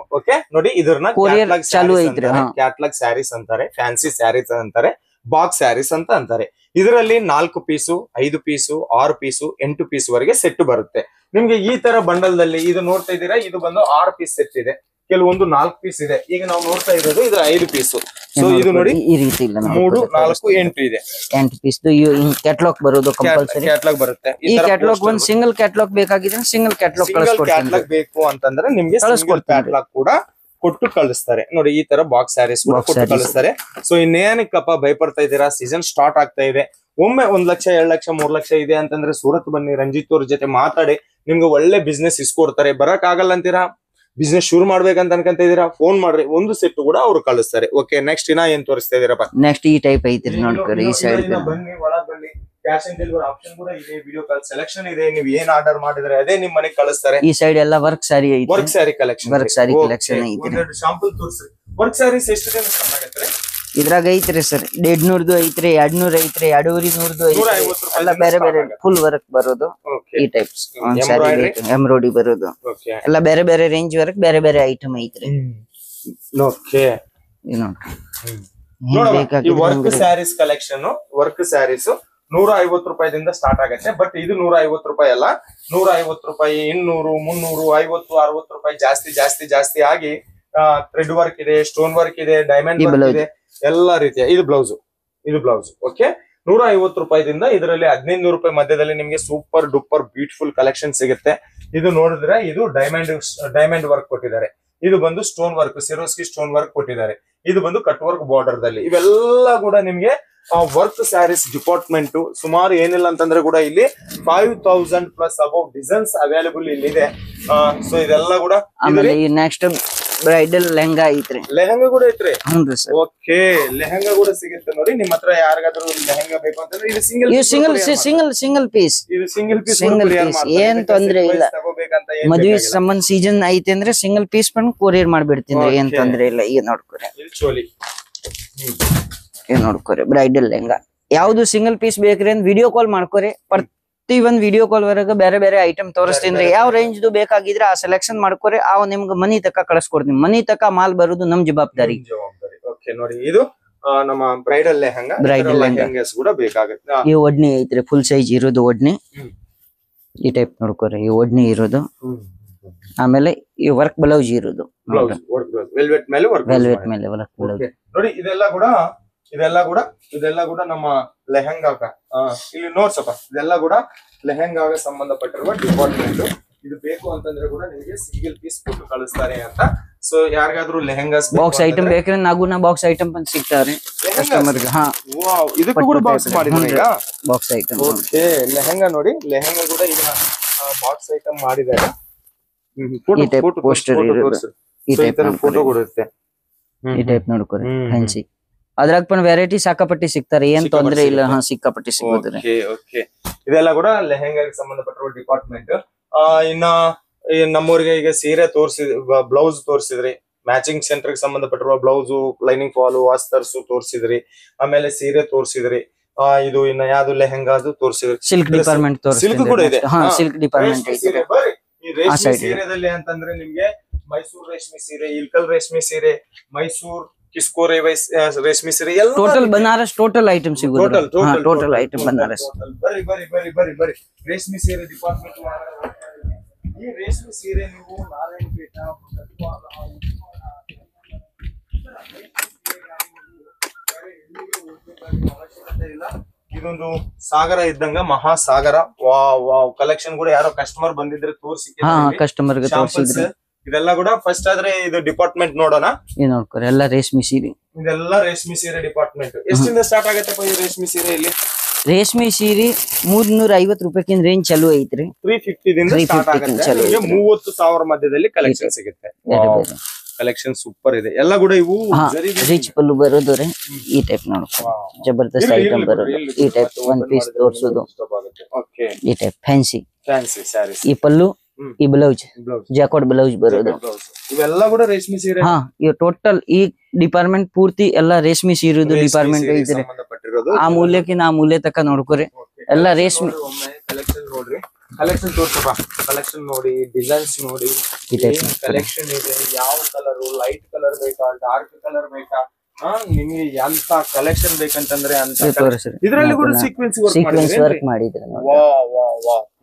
ನೋಡಿ, ಇದ್ರನ್ನ ಕೊರಿಯರ್ ಚಾಲು ಐತ್ರಿ. ಕ್ಯಾಟ್ಲಾಗ್ ಸ್ಯಾರೀಸ್ ಅಂತಾರೆ, ಫ್ಯಾನ್ಸಿ ಸ್ಯಾರೀಸ್ ಅಂತಾರೆ, ಬಾಕ್ಸ್ ಸ್ಯಾರೀಸ್ ಅಂತ ಅಂತಾರೆ. ಇದರಲ್ಲಿ 4 ಪೀಸು, 5 ಪೀಸು, 6 ಪೀಸು, 8 ಪೀಸ್ ವರೆಗೆ ಸೆಟ್ ಬರುತ್ತೆ ನಿಮ್ಗೆ. ಈ ತರ ಬಂಡಲ್ ದಲ್ಲಿ ಇದು ನೋಡ್ತಾ ಇದ್ದೀರಾ, ಇದು ಬಂದು 6 ಪೀಸ್ ಸೆಟ್ ಇದೆ. ಕೆಲವೊಂದು 4 ಪೀಸ್ ಇದೆ. ಈಗ ನಾವು ನೋಡ್ತಾ ಇರೋದು ಇದ್ರ 5 ಪೀಸ್. ಸೊ ಇದು ನೋಡಿ ಈ ರೀತಿ ಇಲ್ಲ, 3 4 8 ಇದೆ. 8 ಪೀಸ್ ಕ್ಯಾಟ್ಲಾಗ್ ಬರೋದು ಕಂಪಲ್ಸರಿ. ಕ್ಯಾಟ್ಲಾಗ್ ಬರುತ್ತೆ. ಈ ಕ್ಯಾಟ್ಲಾಗ್ ಒಂದ್ ಸಿಂಗಲ್ ಕ್ಯಾಟ್ಲಾಗ್ ಬೇಕಾಗಿದ್ರೆ ಸಿಂಗಲ್ ಕ್ಯಾಟ್ಲಾಗ್ ಕ್ಯಾಟ್ಲಾಗ್ ಬೇಕು ಅಂತಂದ್ರೆ ನಿಮ್ಗೆ ಸಿಂಗಲ್ ಕ್ಯಾಟ್ಲಾಗ್ ಕೂಡ ಕೊಟ್ಟು ಕಳಿಸ್ತಾರೆ. ನೋಡಿ, ಈ ತರ ಬಾಕ್ಸ್ ಸ್ಯಾರೀಸ್ ಕೂಡ ಕೊಟ್ಟು ಕಳಿಸ್ತಾರೆ. ಸೊ ಇನ್ನೇನಕ್ಕಪ್ಪ ಭಯಪಡ್ತಾ ಇದ್ದೀರಾ, ಸೀಸನ್ ಸ್ಟಾರ್ಟ್ ಆಗ್ತಾ ಇದೆ. ಒಮ್ಮೆ 1 ಲಕ್ಷ 2 ಲಕ್ಷ 3 ಲಕ್ಷ ಇದೆ ಅಂತಂದ್ರೆ ಸೂರತ್ ಬನ್ನಿ, ರಂಜಿತ್ ಅವ್ರ ಜೊತೆ ಮಾತಾಡಿ, ನಿಮ್ಗೆ ಒಳ್ಳೆ ಬಿಸ್ನೆಸ್ ಇಸ್ಕೊಡ್ತಾರೆ. ಬರಕ್ ಆಗಲ್ಲ ಅಂತೀರಾ, ಬಿಸ್ನೆಸ್ ಶುರು ಮಾಡ್ಬೇಕಂತ ಅನ್ಕೊಂತ ಇದೀರಾ, ಫೋನ್ ಮಾಡ್ರಿ, ಒಂದು ಸೆಟ್ ಕೂಡ ಅವ್ರು ಕಳಿಸ್ತಾರೆ. ಓಕೆ, ನೆಕ್ಸ್ಟ್ ಇನ್ನ ಏನ್ ತೋರಿಸ್ತಾ ಇದೀರಪ್ಪ? ನೆಕ್ಸ್ಟ್ ಈ ಟೈಪ್ ಐತ್ರಿ ನೋಡ್ಕೊರಿ. ಈ ಸೈಡ್ ಬನ್ನಿ, ಒಳಗ್ ಬನ್ನಿ. ಕ್ಯಾಶ್ ಆನ್ ಡೆಲಿವರಿ ಆಪ್ಷನ್ ಕೂಡ ಇದೆ, ವಿಡಿಯೋ ಕಾಲ್ ಸೆಲೆಕ್ಷನ್ ಇದೆ. ನೀವು ಏನ್ ಆರ್ಡರ್ ಮಾಡಿದ್ರೆ ಅದೇ ನಿಮ್ ಮನೆಗೆ ಕಳಿಸ್ತಾರೆ. ಈ ಸೈಡ್ ಎಲ್ಲ ವರ್ಕ್ ಸ್ಯಾರಿ ಐತಿ, work sari collection. Work sari collection ಐತಿ. ಒಂದೆರಡು ಶಾಂಪಲ್ ತೋರಿಸ್ರಿ. ವರ್ಕ್ ಸ್ಯಾರೀಸ್ ಎಷ್ಟಿದೆ ಸ್ಟಾರ್ಟ್ ಆಗತ್ತೆ? ಇದ್ರಾಗ ಐತ್ರಿ ಸರ್ 150 ಐತ್ರಿ, 200 ಐತ್ರಿ, 250 ಐತ್ರಿ, ಎಲ್ಲ ಬೇರೆ ಬೇರೆ ಫುಲ್ ವರ್ಕ್ ಬರೋದು ಈ ಟೈಪ್ಸ್ ಎಂಬ್ರಾಯ್ಡರಿ ಬರೋದು ಎಲ್ಲ ಬೇರೆ ಬೇರೆ ರೇಂಜ್ ವರ್ಕ್ ಬೇರೆ ಬೇರೆ ಐಟಮ್ ಐತ್ರಿ. ಓಕೆ ಈ work saris collection work saris 150 ರೂಪಾಯಿದಿಂದ ಸ್ಟಾರ್ಟ್ ಆಗತ್ತೆ. ಬಟ್ ಇದು 150 ರೂಪಾಯಿ ಅಲ್ಲ, 150 ರೂಪಾಯಿ, 200, 300, 50, 60 ರೂಪಾಯಿ ಜಾಸ್ತಿ ಜಾಸ್ತಿ ಜಾಸ್ತಿ ಆಗಿ ಥ್ರೆಡ್ ವರ್ಕ್ ಇದೆ, ಸ್ಟೋನ್ ವರ್ಕ್ ಇದೆ, ಡೈಮಂಡ್ ವರ್ಕ್ ಇದೆ, ಎಲ್ಲಾ ರೀತಿಯ. ಇದು ಬ್ಲೌಸ್ ಓಕೆ. 150 ರೂಪಾಯಿದಿಂದ ಇದರಲ್ಲಿ 1500 ರೂಪಾಯಿ ಮಧ್ಯದಲ್ಲಿ ನಿಮ್ಗೆ ಸೂಪರ್ ಡೂಪರ್ ಬ್ಯೂಟಿಫುಲ್ ಕಲೆಕ್ಷನ್ ಸಿಗುತ್ತೆ. ಇದು ನೋಡಿದ್ರೆ ಇದು ಡೈಮಂಡ್ ವರ್ಕ್ ಕೊಟ್ಟಿದ್ದಾರೆ, ಇದು ಬಂದು ಸ್ಟೋನ್ ವರ್ಕ್ ಸಿರೋಸ್ಕಿ ಸ್ಟೋನ್ ವರ್ಕ್ ಕೊಟ್ಟಿದ್ದಾರೆ, ಇದು ಬಂದು ಕಟ್ ವರ್ಕ್ ಬಾರ್ಡರ್ ದಲ್ಲಿ. ಇವೆಲ್ಲ ಕೂಡ ನಿಮ್ಗೆ ವರ್ಕ್ ಸ್ಯಾರೀಸ್ ಡಿಪಾರ್ಟ್ಮೆಂಟ್ ಸುಮಾರು ಏನಿಲ್ಲ ಅಂತಂದ್ರೆ ಕೂಡ ಇಲ್ಲಿ 5000 ಪ್ಲಸ್ ಅಬೌವ್ ಡಿಸೈನ್ಸ್ ಅವೈಲೇಬಲ್ ಇಲ್ಲಿದೆ. ಸೊ ಇದೆಲ್ಲ ಕೂಡ ನೆಕ್ಸ್ಟ್ ಬ್ರೈಡಲ್ ಲೆಹಂಗಾ ಐತ್ರಿ, ಲೆಹಂಗಾ ಕೂಡ ಐತ್ರಿ. ಹ್ಞೂ ಸರ್. ಓಕೆ, ಲೆಹಂಗಾ ಕೂಡ ಸಿಗುತ್ತೆ ನೋಡಿ. ನಿಮ್ ಹತ್ರ ಯಾರಿಗಾದ್ರೂ ಲೆಹಂಗಾ ಬೇಕು ಅಂತಂದ್ರೆ ಇದು ಸಿಂಗಲ್ ಪೀಸ್ ಇದು ಸಿಂಗಲ್ ಪೀಸ್ ಏನ್ ತೊಂದ್ರೆ ಇಲ್ಲ. ಮದ್ವಿ ಸಂಬಂಧ ಸೀಸನ್ ಐತಿ ಅಂದ್ರೆ ಸಿಂಗಲ್ ಪೀಸ್ ಬಂದು ಕೊರಿಯರ್ ಮಾಡ್ಬಿಡ್ತೀನಿ, ಏನ್ ತೊಂದ್ರೆ ಇಲ್ಲ. ಈಗ ನೋಡ್ಕೊರಿ ಚೋಲಿ, ಏನ್ ನೋಡ್ಕೊರಿ ಬ್ರೈಡಲ್ ಲೆಹಂಗಾ ಯಾವ್ದು ಸಿಂಗಲ್ ಪೀಸ್ ಬೇಕ್ರಿ ಅಂತ ವಿಡಿಯೋ ಕಾಲ್ ಮಾಡ್ಕೊರಿ. ಪ್ರತಿ ಒಂದ್ ವಿಡಿಯೋ ಕಾಲ್ ವರೆಗ ಬೇರೆ ಬೇರೆ ಐಟಮ್ ತೋರಿಸ್ತೀನಿ. ಯಾವ ರೇಂಜ್ ಬೇಕಾಗಿದ್ರೆ ಆ ಸೆಲೆಕ್ಷನ್ ಮಾಡ್ಕೊರಿ, ಆ ನಿಮ್ಗೆ ಮನಿ ತಕ ಕಳಿಸ್ಕೊಡ್ತೀನಿ. ಮನಿ ತಕ ಮಾಲ್ ಬರೋದು ನಮ್ ಜವಾಬ್ದಾರಿ. ಓಕೆ ನೋಡಿ, ಇದು ನಮ್ಮ ಬ್ರೈಡಲ್ ಲೆಹಂಗಾ ಕೂಡ ಬೇಕಾಗುತ್ತೆ. ಈ ಒಡ್ನಿ ಐತ್ರಿ, ಫುಲ್ ಸೈಜ್ ಇರೋದು ಒಡ್ನಿ. ಈ ಟೈಪ್ ನೋಡ್ಕೊರಿ, ಈ ಒಡ್ನಿ ಇರೋದು. ಆಮೇಲೆ ಈ ವರ್ಕ್ ಬ್ಲೌಸ್ ಇರೋದು, ವೆಲ್ವೆಟ್ ಮೇಲೆ ವರ್ಕ್ ಬ್ಲೌಸ್ ನೋಡಿ. ಇದೆಲ್ಲ ಕೂಡ ನಮ್ಮ ಲೆಹಂಗಾಗ ಇಲ್ಲಿ ನೋಡ್ಸಪ್ಪ, ಇದೆಲ್ಲ ಕೂಡ ಲೆಹಂಗಾಗ ಸಂಬಂಧಪಟ್ಟಿರುವ ಡಿಪಾರ್ಟ್ಮೆಂಟ್. ಇದು ಬೇಕು ಅಂತಂದ್ರೆ ಕೂಡ ನಿಮಗೆ ಸಿಂಗಲ್ ಪೀಸ್ ಕೊಟ್ಟು ಕಳಿಸ್ತಾರೆ ಅಂತ. ಸೊ ಯಾರಿಗಾದ್ರೂ ಲೆಹಂಗಾಸ್ ಬಾಕ್ಸ್ ಐಟಮ್ ಬೇಕ್ರೆ ನಾಗುನ ಬಾಕ್ಸ್ ಐಟಮ್ ಬಂದು ಸಿಗ್ತಾರೆ ಕಸ್ಟಮರ್ ಗೆ. ಇದಕ್ಕೂ ಕೂಡ ಬಾಕ್ಸ್ ಮಾಡಿದ್ದಾರೆ ಈಗ, ಬಾಕ್ಸ್ ಐಟಮ್. ಓಕೆ, ಲೆಹಂಗಾ ನೋಡಿ, ಲೆಹಂಗಾ ಕೂಡ ಇದನ್ನ ಬಾಕ್ಸ್ ಐಟಮ್ ಮಾಡಿದ್ದಾರೆ. ಪೋಸ್ಟರ್ ಫೋಟೋ ಕೊಡುತ್ತೆ. ಈ ಟೈಪ್ ನೋಡ್ಕೊರಿ, ಫ್ಯಾನ್ಸಿ. ಅದ್ರಾಗ ಪನ್ ವೆರೈಟಿ ಸಾಕಾಪಟ್ಟಿ ಸಿಗ್ತಾರೆ, ಏನ್ ತೊಂದ್ರೆ ಇಲ್ಲ. ಸಿಕ್ಕಾಪಟ್ಟಿ ಸಿಗೋದ್ರೆ. ಇದೆಲ್ಲ ಕೂಡ ಲೆಹಂಗಾಗೆ ಸಂಬಂಧಪಟ್ಟಿರುವ ಡಿಪಾರ್ಟ್ಮೆಂಟ್. ಇನ್ನ ನಮ್ಮೂರಿಗೆ ಈಗ ಸೀರೆ ಬ್ಲೌಸ್ ತೋರಿಸಿದ್ರಿ, ಮ್ಯಾಚಿಂಗ್ ಸೆಂಟರ್ ಗೆ ಸಂಬಂಧಪಟ್ಟಿರುವ ಬ್ಲೌಸ್, ಲೈನಿಂಗ್ ಫಾಲು, ವಾಸ್ತರ್ಸ್ ತೋರಿಸಿದ್ರಿ, ಆಮೇಲೆ ಸೀರೆ ತೋರಿಸಿದ್ರಿ. ಇದು ಇನ್ನ ಯಾವ್ದು ಲೆಹಂಗಾ ಅದು ತೋರಿಸಿದ್ರಿ. ಸಿಲ್ಕ್ ಡಿಪಾರ್ಟ್ಮೆಂಟ್ ಸಿಲ್ಕ್ ಕೂಡ ಇದೆ. ಸಿಲ್ಕ್ ಡಿಪಾರ್ಟ್ಮೆಂಟ್ ಐತೆ. ಈ ರೇಷ್ಮೆ ಸೀರೆದಲ್ಲಿ ಅಂತಂದ್ರೆ ನಿಮ್ಗೆ ಮೈಸೂರು ರೇಷ್ಮೆ ಸೀರೆ, ಇಲ್ಕಲ್ ರೇಷ್ಮೆ ಸೀರೆ, ಮೈಸೂರು ಕಿಸ್ಕೋ ರೇಷ್ಮೆ ಸೀರೆ, ಎಲ್ಲ ಟೋಟಲ್ ಬನಾರಸ್ ಟೋಟಲ್ ಐಟಮ್ ಸಿಗುತ್ತೆ. Total item Banaras. ಬರಿ ರೇಷ್ಮೆ ಸೀರೆ ಡಿಪಾರ್ಟ್ಮೆಂಟ್. ಈ ರೇಷ್ಮೆ ಸೀರೆ ನೀವು ನಾರಾಯಣಪೇಟ, ಅವಶ್ಯಕತೆ ಇಲ್ಲ. ಇದೊಂದು ಸಾಗರ ಇದ್ದಂಗ, ಮಹಾಸಾಗರ. ವಾವ್ ಕಲೆಕ್ಷನ್ ಕೂಡ ಯಾರೋ ಕಸ್ಟಮರ್ ಬಂದಿದ್ರೆ ತೋರಿಸಿ, ಕಸ್ಟಮರ್ ಗೆ ತೋರಿಸಿದ್ರೆ. ಇದೆಲ್ಲ ಕೂಡ ಫಸ್ಟ್ ಆದ್ರೆ ಇದು ಡಿಪಾರ್ಟ್ಮೆಂಟ್ ನೋಡೋಣ. ನೋಡ್ಕೊರಿ, ಎಲ್ಲ ರೇಷ್ಮೆ ಸೀರೆ. ಇದೆಲ್ಲ ರೇಷ್ಮೆ ಸೀರೆ ಡಿಪಾರ್ಟ್ಮೆಂಟ್. ಎಷ್ಟಿಂದ ಸ್ಟಾರ್ಟ್ ಆಗತ್ತಪ್ಪ ಈ ರೇಷ್ಮೆ ಸೀರೆ? ಇಲ್ಲಿ ರೇಷ್ಮೆ ಸೀರೆ 350 ರೂಪಾಯಿಕಿಂತ ರೇಂಜ್ ಚಾಲೂ ಐತ್ರಿ. 350 ದಿಂದ ಸ್ಟಾರ್ಟ್ ಆಗುತ್ತೆ. 30,000 ಮಧ್ಯದಲ್ಲಿ ಕಲೆಕ್ಷನ್ ಸಿಗುತ್ತೆ. ಕಲೆಕ್ಷನ್ ಸೂಪರ್ ಇದೆ. ಎಲ್ಲ ಕೂಡ ಇವು ರಿಚ್ ಪಲ್ಲು ಬರೋದು ರೀ. ಈ ಟೈಪ್ ನೋಡ್ಕೊ, ಜಬರ್ದಸ್ತ್ ಐಟಮ್ ಬರೋದು. ಈ ಟೈಪ್ ಒಂದ್ ಪೀಸ್ ತೋರ್ಸೋದು. ಈ ಟೈಪ್ ಫ್ಯಾನ್ಸಿ ಸ್ಯಾರೀಸ್. ಈ ಪಲ್ಲು, ಈ ಬ್ಲೌಸ್, ಜಾಕೋಟ್ ಬ್ಲೌಸ್ ಬರೋದು. ಇವೆಲ್ಲ ಕೂಡ ರೇಷ್ಮೆ ಸೀರೆ. ಇವ್ ಟೋಟಲ್ ಈ ಡಿಪಾರ್ಟ್ಮೆಂಟ್ ಪೂರ್ತಿ ಎಲ್ಲ ರೇಷ್ಮೆ ಸೀರೆದು ಡಿಪಾರ್ಟ್ಮೆಂಟ್ ಐತ್ರಿ. ಆ ಮೂಲ್ಯಕ್ಕಿಂತ ಆ ಮೂಲ್ಯ ತಕ ನೋಡ್ಕೊರಿ, ಎಲ್ಲ ರೇಷ್ಮೆ. ಕಲೆಕ್ಷನ್ ನೋಡ್ರಿ, ಕಲೆಕ್ಷನ್ ತೋರ್ಸಪ್ಪ. ಕಲೆಕ್ಷನ್ ನೋಡಿ, ಡಿಸೈನ್ಸ್ ನೋಡಿ, ಕಲೆಕ್ಷನ್ ಇದೆ. ಯಾವ ಕಲರ್, ಲೈಟ್ ಕಲರ್ ಬೇಕಾ, ಡಾರ್ಕ್ ಕಲರ್ ಬೇಕಾ, ನಿಮ್ಗೆ ಎಂತ ಕಲೆಕ್ಷನ್ ಬೇಕಂತಂದ್ರೆ ಅಂತ. ಇದರಲ್ಲಿ ಕೂಡ ಸೀಕ್ವೆನ್ಸ್ ವರ್ಕ್ ಮಾಡಿದ್ರೆ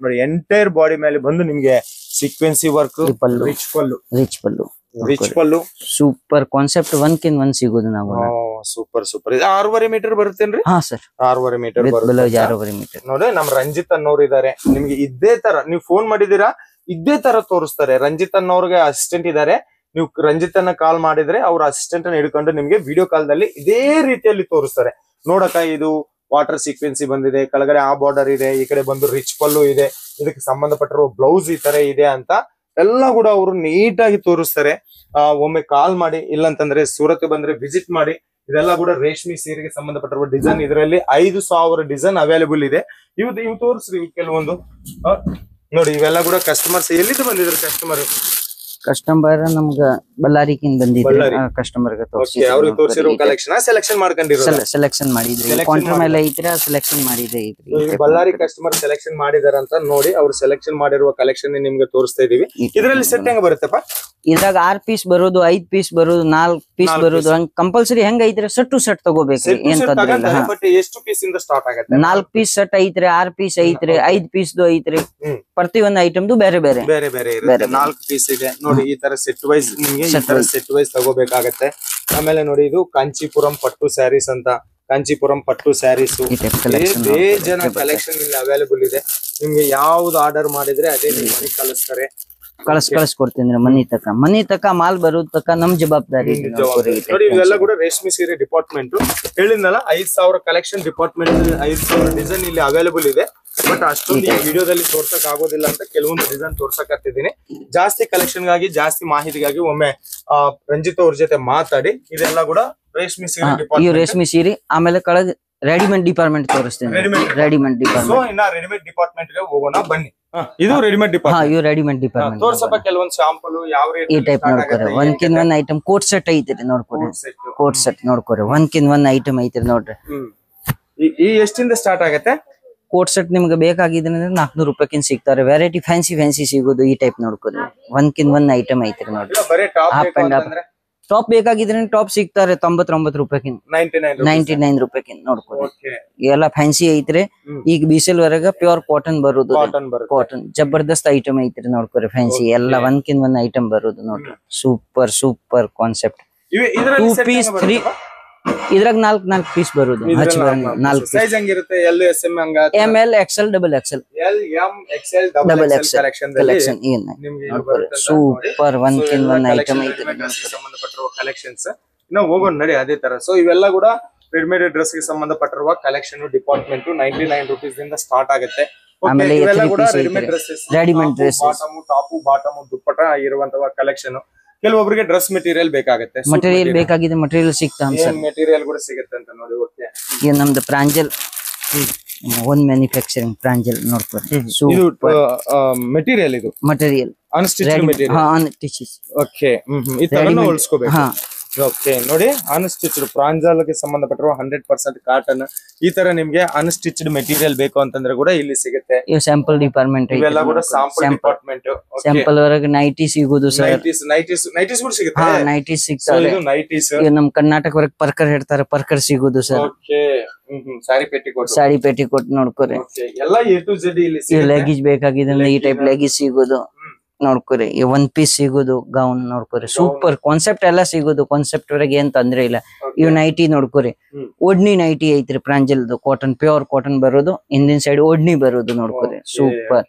ನೋಡಿ, ಎಂಟೈರ್ ಬಾಡಿ ಮೇಲೆ ಬಂದು ನಿಮ್ಗೆ ಸೀಕ್ವೆನ್ಸಿ ವರ್ಕ್, ರಿಚ್ ಪಲ್ಲು ಸೂಪರ್ ಕಾನ್ಸೆಪ್ಟ್. ಒಂದ್ಕಿಂತ ಒಂದ್ ಸಿಗೋದು ನಾವು. ಸೂಪರ್. ಇದು 6.5 ಮೀಟರ್ ಬರುತ್ತೇನ್ರಿ? ಹಾ ಸರ್, 6.5 ಮೀಟರ್ ಬರುತ್ತೆ. ನೋಡಿ, ನಮ್ ರಂಜಿತ್ ಅನ್ನೋರು ಇದಾರೆ. ನಿಮ್ಗೆ ಇದೇ ತರ ನೀವು ಫೋನ್ ಮಾಡಿದೀರಾ, ಇದೇ ತರ ತೋರಿಸ್ತಾರೆ. ರಂಜಿತ್ ಅನ್ನೋರ್ಗೆ ಅಸಿಸ್ಟೆಂಟ್ ಇದಾರೆ. ನೀವು ರಂಜಿತ್ ಅನ್ನ ಕಾಲ್ ಮಾಡಿದ್ರೆ ಅವ್ರ ಅಸಿಸ್ಟೆಂಟ್ ಅನ್ನ ಹಿಡ್ಕೊಂಡು ನಿಮ್ಗೆ ವಿಡಿಯೋ ಕಾಲ್ದಲ್ಲಿ ಇದೇ ರೀತಿಯಲ್ಲಿ ತೋರಿಸ್ತಾರೆ. ನೋಡಕ ಇದು ವಾಟರ್ ಸೀಕ್ವೆನ್ಸಿ ಬಂದಿದೆ, ಕೆಳಗಡೆ ಆ ಬಾರ್ಡರ್ ಇದೆ, ಈ ಕಡೆ ಬಂದು ರಿಚ್ ಪಲ್ಲು ಇದೆ, ಇದಕ್ಕೆ ಸಂಬಂಧಪಟ್ಟಿರುವ ಬ್ಲೌಸ್ ಈ ತರ ಇದೆ ಅಂತ ಎಲ್ಲ ಕೂಡ ಅವರು ನೀಟಾಗಿ ತೋರಿಸ್ತಾರೆ. ಒಮ್ಮೆ ಕಾಲ್ ಮಾಡಿ, ಇಲ್ಲಂತಂದ್ರೆ ಸೂರತ್ ಬಂದ್ರೆ ವಿಸಿಟ್ ಮಾಡಿ. ಇದೆಲ್ಲ ಕೂಡ ರೇಷ್ಮೆ ಸೀರೆಗೆ ಸಂಬಂಧಪಟ್ಟಿರುವ ಡಿಸೈನ್. ಇದರಲ್ಲಿ 5,000 ಡಿಸೈನ್ ಅವೈಲೇಬಲ್ ಇದೆ. ಇವು ತೋರಿಸ್ರಿ ಕೆಲವೊಂದು ನೋಡಿ. ಇವೆಲ್ಲ ಕೂಡ ಕಸ್ಟಮರ್ಸ್ ಎಲ್ಲಿಂದ ಬಂದಿದ್ರು? ಕಸ್ಟಮರ್ ಕಸ್ಟಮರ್ ನಮ್ಗ ಬಳ್ಳಾರಿಕಿಂದ ಬಂದಿದ್ರು ಕಸ್ಟಮರ್ ಗೆ ಅವ್ರಿಗೆ ತೋರಿಸಿರೋ ಕಲೆಕ್ಷನ್ ಸೆಲೆಕ್ಷನ್ ಮಾಡ್ಕೊಂಡಿರೋ ಸೆಲೆಕ್ಷನ್ ಮಾಡಿದ್ರಿ ಕೌಂಟರ್ ಮೇಲೆ ಐತ್ರಿ ಸೆಲೆಕ್ಷನ್ ಮಾಡಿದ್ರೆ ಐತ್ರಿ ಬಳ್ಳಾರಿ ಕಸ್ಟಮರ್ ಸೆಲೆಕ್ಷನ್ ಮಾಡಿದಾರೆ ಅಂತ ನೋಡಿ ಅವ್ರು ಸೆಲೆಕ್ಷನ್ ಮಾಡಿರುವ ಕಲೆಕ್ಷನ್ ನಿಮ್ಗೆ ತೋರಿಸ್ತಾ ಇದೀವಿ ಇದರಲ್ಲಿ ಸೆಟ್ ಹೆಂಗ ಬರುತ್ತಪ್ಪ ಇದ್ರಾಗ 6 ಪೀಸ್ ಬರೋದು 5 ಪೀಸ್ ಬರೋದು 4 ಪೀಸ್ ಬರೋದು ಹಂಗ ಕಂಪಲ್ಸರಿ ಹೆಂಗ ಐತ್ರಿ ಸೆಟ್ ಟು ಸೆಟ್ ತಗೋಬೇಕ್ರಿ ಏನ್ ತೊಂದ್ರೆ ಇಲ್ಲ ಬಟ್ ಎಷ್ಟು ಪೀಸ್ ಇಂದ ಸ್ಟಾರ್ಟ್ ಆಗುತ್ತೆ 4 ಪೀಸ್ ಸೆಟ್ ಐತ್ರಿ 6 ಪೀಸ್ ಐತ್ರಿ 5 ಪೀಸ್ ಐತ್ರಿ ಪ್ರತಿ ಒಂದು ಐಟಮ್ ಬೇರೆ ಬೇರೆ ಬೇರೆ ಬೇರೆ ಇರುತ್ತೆ 4 ಪೀಸ್ ಇದೆ ನೋಡಿ ಈ ತರ ಸೆಟ್ ವೈಸ್ ನಿಮ್ಗೆ ಈ ತರ ಸೆಟ್ ವೈಸ್ ತಗೋಬೇಕಾಗತ್ತೆ ಆಮೇಲೆ ನೋಡಿ ಇದು ಕಾಂಚೀಪುರಂ ಪಟ್ಟು ಸ್ಯಾರೀಸ್ ಅಂತ ಕಾಂಚೀಪುರಂ ಪಟ್ಟು ಸ್ಯಾರೀಸ್ ಜನ ಕಲೆಕ್ಷನ್ ಇಲ್ಲಿ ಅವೈಲೇಬಲ್ ಇದೆ ನಿಮ್ಗೆ ಯಾವ್ದು ಆರ್ಡರ್ ಮಾಡಿದ್ರೆ ಅದೇ ನೀವು ಮನೆ ಕಳಿಸ್ತಾರೆ ಕಳ್ಸ್ಕೊಡ್ತೀನಿ ಮನಿ ತಕ ಮಾಲ್ ಬರೋದ್ ತಕ ನಮ್ ಜವಾಬ್ದಾರಿ ನೋಡಿ ಇವೆಲ್ಲ ಕೂಡ ರೇಷ್ಮೆ ಸೀರೆ ಡಿಪಾರ್ಟ್ಮೆಂಟ್ ಹೇಳಿದ್ನಲ್ಲ 5000 ಕಲೆಕ್ಷನ್ ಡಿಪಾರ್ಟ್ಮೆಂಟ್ 5000 ಡಿಸೈನ್ ಇಲ್ಲಿ ಅವೈಲೇಬಲ್ ಇದೆ ಬಟ್ ಅಷ್ಟೊಂದು ಈ ವಿಡಿಯೋದಲ್ಲಿ ತೋರ್ಸಕ್ ಆಗೋದಿಲ್ಲ ಅಂತ ಕೆಲವೊಂದು ಡಿಸೈನ್ ತೋರ್ಸಕತ್ತಿದ್ದೀನಿ ಜಾಸ್ತಿ ಕಲೆಕ್ಷನ್ ಗಾಗಿ ಜಾಸ್ತಿ ಮಾಹಿತಿಗಾಗಿ ಒಮ್ಮೆ ರಂಜಿತ್ ಅವ್ರ ಜೊತೆ ಮಾತಾಡಿ ಇದೆಲ್ಲ ಕೂಡ ರೇಷ್ಮೆ ಸೀರೆ ಡಿಪಾರ್ಟ್ಮೆಂಟ್ ರೇಷ್ಮೆ ಸೀರೆ ಆಮೇಲೆ ಕಳೆದ ರೆಡಿಮೇಡ್ ಡಿಪಾರ್ಟ್ಮೆಂಟ್ ತೋರಿಸ್ತೀನಿ ರೆಡಿಮೇಡ್ ಡಿಪಾರ್ಟ್ಮೆಂಟ್ ಇನ್ನ ರೆಡಿಮೇಡ್ ಡಿಪಾರ್ಟ್ಮೆಂಟ್ ಗೆ ಹೋಗೋಣ ಬನ್ನಿ ಇದು ರೆಡಿಮೇಡ್ ಡಿಪಾರ್ಟ್ಮೆಂಟ್ ಇವು ರೆಡಿಮೇಡ್ ಡಿಪಾರ್ಟ್ಮೆಂಟ್ ತೋರ್ಸಪ್ಪ ಕೆಲವೊಂದು ಶಾಂಪಲ್ ಯಾವ ರೇಟ್ ಈ ಟೈಪ್ ನೋಡ್ಕೊರಿ ಒಂದ್ಕಿನ್ ಒಂದ್ ಐಟಮ್ ಕೋಟ್ ಸೆಟ್ ಐತ್ರಿ ನೋಡ್ಕೊರಿ ಕೋಟ್ ಸೆಟ್ ನೋಡ್ಕೊರಿ ಒಂದ್ಕಿನ್ ಒಂದ್ ಐಟಮ್ ಐತ್ರಿ ನೋಡ್ರಿ ಈ ಎಷ್ಟಿಂದ ಸ್ಟಾರ್ಟ್ ಆಗತ್ತೆ ಕೋಟ್ ಸೆಟ್ ನಿಮ್ಗೆ ಬೇಕಾಗಿದ್ರೆ 400 ರೂಪಾಯಿಕಿನ್ ಸಿಗ್ತಾರೆ ವೆರೈಟಿ ಫ್ಯಾನ್ಸಿ ಸಿಗೋದು ಈ ಟೈಪ್ ನೋಡ್ಕೊರಿ ಒಂದ್ಕಿನ್ ಒಂದ್ ಐಟಮ್ ಐತ್ರಿ ನೋಡ್ರಿ ಅಪ್ ಅಂಡ್ ಅಪ್ ಟಾಪ್ ಬೇಕಾಗಿದ್ರೆ ಟಾಪ್ ಸಿಗ್ತಾರೆ 99 ರೂಪಾಯಿಕಿನ್ 99 ರೂಪಾಯಿಕಿನ್ ನೋಡ್ಕೊರಿ ಎಲ್ಲ ಫ್ಯಾನ್ಸಿ ಐತ್ರಿ ಈಗ ಬಿಸಿಲ್ ವರೆಗ ಪ್ಯೂರ್ ಕಾಟನ್ ಬರುದು ಕಾಟನ್ ಜಬರ್ದಸ್ತ್ ಐಟಮ್ ಐತ್ರಿ ನೋಡ್ಕೊರಿ ಫ್ಯಾನ್ಸಿ ಎಲ್ಲ ಒಂದ್ಕಿನ್ ಒಂದ್ ಐಟಮ್ ಬರುದು ನೋಡ್ರಿ ಸೂಪರ್ ಕಾನ್ಸೆಪ್ಟ್ 2 ಪೀಸ್ 3 ಇದ್ರಾಗ 4 ಪೀಸ್ ಬರುದು ಸೈಜ್ ಹೆಂಗಿರುತ್ತೆ ಎಲ್ ಎಸ್ ಎಂ ಹಂಗ M L XL double XL L M XL double XL collection super ಒಂದ್ಕಿನ್ ಒಂದ್ ಐಟಮ್ ಐತ್ರಿ ಸಂಬಂಧಪಟ್ಟಿರುವ ಕಲೆಕ್ಷನ್ಸ್ ಇನ್ನು ಹೋಗೋಣ ನಡಿ ಅದೇ ತರ ಸೊ ಇವೆಲ್ಲ ಕೂಡ ರೆಡಿಮೇಡ್ ಡ್ರೆಸ್ ಗೆ ಸಂಬಂಧಪಟ್ಟಿರುವ ಕಲೆಕ್ಷನ್ ಡಿಪಾರ್ಟ್ಮೆಂಟ್ 99 ರೂಪೀಸ್ ಇಂದ ಸ್ಟಾರ್ಟ್ ಆಗುತ್ತೆ ಆಮೇಲೆ ರೆಡಿಮೇಡ್ ಡ್ರೆಸ್ ಬಾಟಮ್ ದುಪ್ಪಟ ಇರುವಂತಹ ಕಲೆಕ್ಷನ್ ಕೆಲವೊಬ್ಬರಿಗೆ ಡ್ರೆಸ್ ಮೆಟೀರಿಯಲ್ ಬೇಕಾಗುತ್ತೆ ಮಟೀರಿಯಲ್ ಸಿಗ್ತಾ ಮೆಟೀರಿಯಲ್ ಕೂಡ ಸಿಗುತ್ತೆ ಅಂತ ನೋಡಿ ಓಕೆ ಇದು ನಮ್ದು ಪ್ರಾಂಜಲ್ ಓನ್ ಮ್ಯಾನುಫ್ಯಾಕ್ಚರಿಂಗ್ ಪ್ರಾಂಜಲ್ ನೋಡ್ಕೊಳ್ಳಿ ಮೆಟೀರಿಯಲ್ ಇದು ಮಟೀರಿಯಲ್ ಅನ್ಸ್ಟಿಚ್ಡ್ ಮೆಟೀರಿಯಲ್ ಓಕೆ ಇದನ್ನ ಹೋಲಿಸ್ಕೋಬೇಕು ಓಕೆ ನೋಡಿ ಅನ್ಸ್ಟಿಚ್ಡ್ ಪ್ರಾಂಜಲ್ಗೆ ಸಂಬಂಧಪಟ್ಟಿರುವ 100% ಕಾಟನ್ ಈ ತರ ನಿಮ್ಗೆ ಅನ್ಸ್ಟಿಚ್ಡ್ ಮೆಟೀರಿಯಲ್ ಬೇಕು ಅಂತಂದ್ರೆ ಕೂಡ ಇಲ್ಲಿ ಸಿಗುತ್ತೆ ಸ್ಯಾಂಪಲ್ ಡಿಪಾರ್ಟ್ಮೆಂಟ್ ಇವೆಲ್ಲ ಕೂಡ ಸ್ಯಾಂಪಲ್ ಡಿಪಾರ್ಟ್ಮೆಂಟ್ ಸ್ಯಾಂಪಲ್ ವರೆಗೆ ನೈಟಿ ಸಿಗೋದು ಸರ್ ನೈಟೀಸ್ ಕೂಡ ಸಿಗುತ್ತೆ ನೈಟೀಸ್ ಸಿಗ್ತವೆ ಇದು ನೈಟೀಸ್ ನಮ್ ಕರ್ನಾಟಕ ವರೆಗೆ ಪರ್ಕರ್ ಹೇಳ್ತಾರೆ ಪರ್ಕರ್ ಸಿಗೋದು ಸರ್ ಓಕೆ ಸಾರಿ ಪೆಟಿಕೋಟ್ ನೋಡ್ಕೊರಿ ಎಲ್ಲ ಎ ಟು ಝೆಡ್ ಇಲ್ಲಿ ಸಿಗುತ್ತೆ ಲೆಗೀಜ್ ಬೇಕಾಗಿದ್ರೆ ಈ ಟೈಪ್ ಲೆಗೀಜ್ ಸಿಗೋದು ನೋಡ್ಕೊರಿ ಒನ್ ಪೀಸ್ ಸಿಗೋದು ಗೌನ್ ನೋಡ್ಕೊರಿ ಸೂಪರ್ ಕಾನ್ಸೆಪ್ಟ್ ಎಲ್ಲ ಸಿಗೋದು ಕಾನ್ಸೆಪ್ಟ್ ವರೆಗೆ ಏನ್ ತೊಂದ್ರೆ ಇಲ್ಲ ಇವ್ ನೈಟಿ ನೋಡ್ಕೊರಿ ಓಡ್ನಿ ನೈಟಿ ಐತ್ರಿ ಪ್ರಾಂಜಲ್ದು ಕಾಟನ್ ಪ್ಯೂರ್ ಕಾಟನ್ ಬರೋದು ಹಿಂದಿನ ಸೈಡ್ ಓಡ್ನಿ ಬರೋದು ನೋಡ್ಕೊರಿ ಸೂಪರ್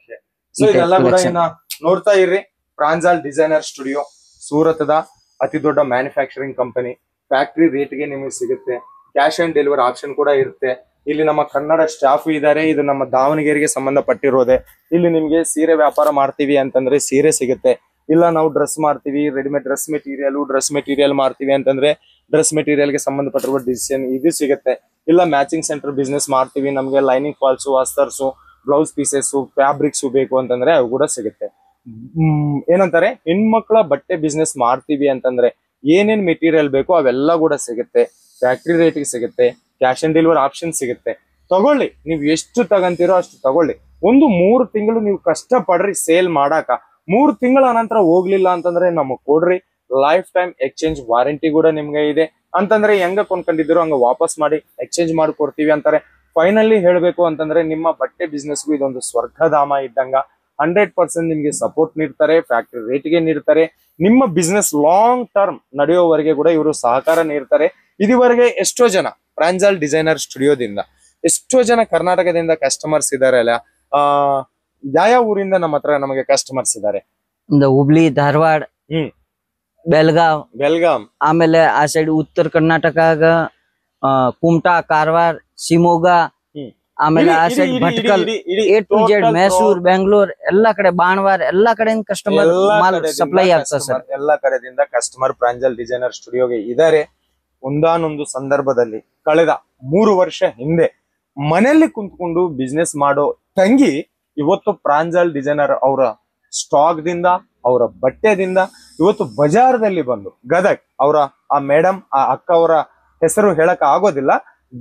ನೋಡ್ತಾ ಇರ್ರಿ ಪ್ರಾಂಜಲ್ ಡಿಸೈನರ್ ಸ್ಟುಡಿಯೋ ಸೂರತ್ದ ಅತಿ ದೊಡ್ಡ ಮ್ಯಾನುಫ್ಯಾಕ್ಚರಿಂಗ್ ಕಂಪನಿ ಫ್ಯಾಕ್ಟರಿ ರೇಟ್ ಗೆ ನಿಮಗೆ ಸಿಗುತ್ತೆ ಕ್ಯಾಶ್ ಆನ್ ಡೆಲಿವರಿ ಆಪ್ಷನ್ ಕೂಡ ಇರುತ್ತೆ ಇಲ್ಲಿ ನಮ್ಮ ಕನ್ನಡ ಸ್ಟಾಫ್ ಇದ್ದಾರೆ ಇದು ನಮ್ಮ ದಾವಣಗೆರೆಗೆ ಸಂಬಂಧಪಟ್ಟಿರೋದೆ ಇಲ್ಲಿ ನಿಮ್ಗೆ ಸೀರೆ ವ್ಯಾಪಾರ ಮಾಡ್ತೀವಿ ಅಂತಂದ್ರೆ ಸೀರೆ ಸಿಗುತ್ತೆ ಇಲ್ಲ ನಾವು ಡ್ರೆಸ್ ಮಾಡ್ತೀವಿ ರೆಡಿಮೇಡ್ ಡ್ರೆಸ್ ಮೆಟೀರಿಯಲ್ ಮಾಡ್ತೀವಿ ಅಂತಂದ್ರೆ ಡ್ರೆಸ್ ಮೆಟೀರಿಯಲ್ ಗೆ ಸಂಬಂಧಪಟ್ಟಿರುವ ಡಿಸೈನ್ ಇದು ಸಿಗುತ್ತೆ ಇಲ್ಲ ಮ್ಯಾಚಿಂಗ್ ಸೆಂಟರ್ ಬಿಸ್ನೆಸ್ ಮಾಡ್ತೀವಿ ನಮ್ಗೆ ಲೈನಿಂಗ್ ಫಾಲ್ಸು ಅಸ್ತರ್ಸು ಬ್ಲೌಸ್ ಪೀಸಸ್ ಫ್ಯಾಬ್ರಿಕ್ಸ್ ಬೇಕು ಅಂತಂದ್ರೆ ಅವು ಕೂಡ ಸಿಗುತ್ತೆ ಏನಂತಾರೆ ಹೆಣ್ಮಕ್ಳ ಬಟ್ಟೆ ಬಿಸ್ನೆಸ್ ಮಾಡ್ತೀವಿ ಅಂತಂದ್ರೆ ಏನೇನ್ ಮೆಟೀರಿಯಲ್ ಬೇಕೋ ಅವೆಲ್ಲ ಕೂಡ ಸಿಗುತ್ತೆ ಫ್ಯಾಕ್ಟ್ರಿ ರೇಟ್ಗೆ ಸಿಗುತ್ತೆ ಕ್ಯಾಶ್ ಆನ್ ಡೆಲಿವರಿ ಆಪ್ಷನ್ ಸಿಗುತ್ತೆ ತಗೊಳ್ಳಿ ನೀವು ಎಷ್ಟು ತಗಂತೀರೋ ಅಷ್ಟು ತಗೊಳ್ಳಿ 3 ತಿಂಗಳು ನೀವು ಕಷ್ಟ ಪಡ್ರಿ ಸೇಲ್ ಮಾಡಾಕ 3 ತಿಂಗಳ ನಂತರ ಹೋಗ್ಲಿಲ್ಲ ಅಂತಂದ್ರೆ ನಮಗ್ ಕೊಡ್ರಿ ಲೈಫ್ ಟೈಮ್ ಎಕ್ಸ್ಚೇಂಜ್ ವಾರಂಟಿ ಕೂಡ ನಿಮ್ಗೆ ಇದೆ ಅಂತಂದ್ರೆ ಹೆಂಗ ಕೊಂಡ್ಕೊಂಡಿದ್ರು ಹಂಗ ವಾಪಸ್ ಮಾಡಿ ಎಕ್ಸ್ಚೇಂಜ್ ಮಾಡ್ಕೊಡ್ತೀವಿ ಅಂತಾರೆ ಫೈನಲಿ ಹೇಳ್ಬೇಕು ಅಂತಂದ್ರೆ ನಿಮ್ಮ ಬಟ್ಟೆ ಬಿಸ್ನೆಸ್ಗೂ ಇದೊಂದು ಸ್ವರ್ಗಧಾಮ ಇದ್ದಂಗ 100% ನಿಮ್ಗೆ ಸಪೋರ್ಟ್ ನೀಡ್ತಾರೆ ಫ್ಯಾಕ್ಟ್ರಿ ರೇಟ್ಗೆ ನೀಡ್ತಾರೆ ನಿಮ್ಮ ಬಿಸ್ನೆಸ್ ಲಾಂಗ್ ಟರ್ಮ್ ನಡೆಯೋವರೆಗೆ ಕೂಡ ಇವರು ಸಹಕಾರ ನೀಡ್ತಾರೆ ಇದುವರೆಗೆ ಎಷ್ಟೋ ಜನ ಪ್ರಾಂಜಲ್ ಡಿಸೈನರ್ ಸ್ಟುಡಿಯೋದಿಂದ ಎಷ್ಟೋ ಜನ ಕರ್ನಾಟಕದಿಂದ ಕಸ್ಟಮರ್ಸ್ ಇದಾರೆ ಅಲ್ಲ ಯಾವ ಊರಿಂದ ನಮ್ಮ ಹತ್ರ ನಮಗೆ ಕಸ್ಟಮರ್ಸ್ ಇದಾರೆ ಹುಬ್ಳಿ ಧಾರವಾಡ ಬೆಲ್ಗಾಂ ಆಮೇಲೆ ಆ ಸೈಡ್ ಉತ್ತರ ಕರ್ನಾಟಕ ಕುಮಟಾ ಕಾರವಾರ ಶಿವಮೊಗ್ಗ ಆಮೇಲೆ ಆ side Bhatkal A to Z Mysuru Bengaluru ಎಲ್ಲಾ ಕಡೆ ಬಾಣವಾರ ಎಲ್ಲಾ ಕಡೆಯಿಂದ ಕಸ್ಟಮರ್ ಸಪ್ಲೈ ಆಗ್ತದೆ ಸರ್ ಎಲ್ಲಾ ಕಡೆಯಿಂದ ಕಸ್ಟಮರ್ ಪ್ರಾಂಜಲ್ ಡಿಸೈನರ್ ಸ್ಟುಡಿಯೋಗೆ ಇದಾರೆ ಒಂದಾನೊಂದು ಸಂದರ್ಭದಲ್ಲಿ ಕಳೆದ 3 ವರ್ಷ ಹಿಂದೆ ಮನೆಯಲ್ಲಿ ಕುಂತ್ಕೊಂಡು ಬಿಸ್ನೆಸ್ ಮಾಡೋ ತಂಗಿ ಇವತ್ತು ಪ್ರಾಂಜಲ್ ಡಿಸೈನರ್ ಅವರ ಸ್ಟಾಕ್ ದಿಂದ ಅವರ ಬಟ್ಟೆದಿಂದ ಇವತ್ತು ಬಜಾರ್ದಲ್ಲಿ ಬಂದು ಗದಗ್ ಅವರ ಆ ಮೇಡಮ್ ಆ ಅಕ್ಕ ಅವರ ಹೆಸರು ಹೇಳಕ್ ಆಗೋದಿಲ್ಲ,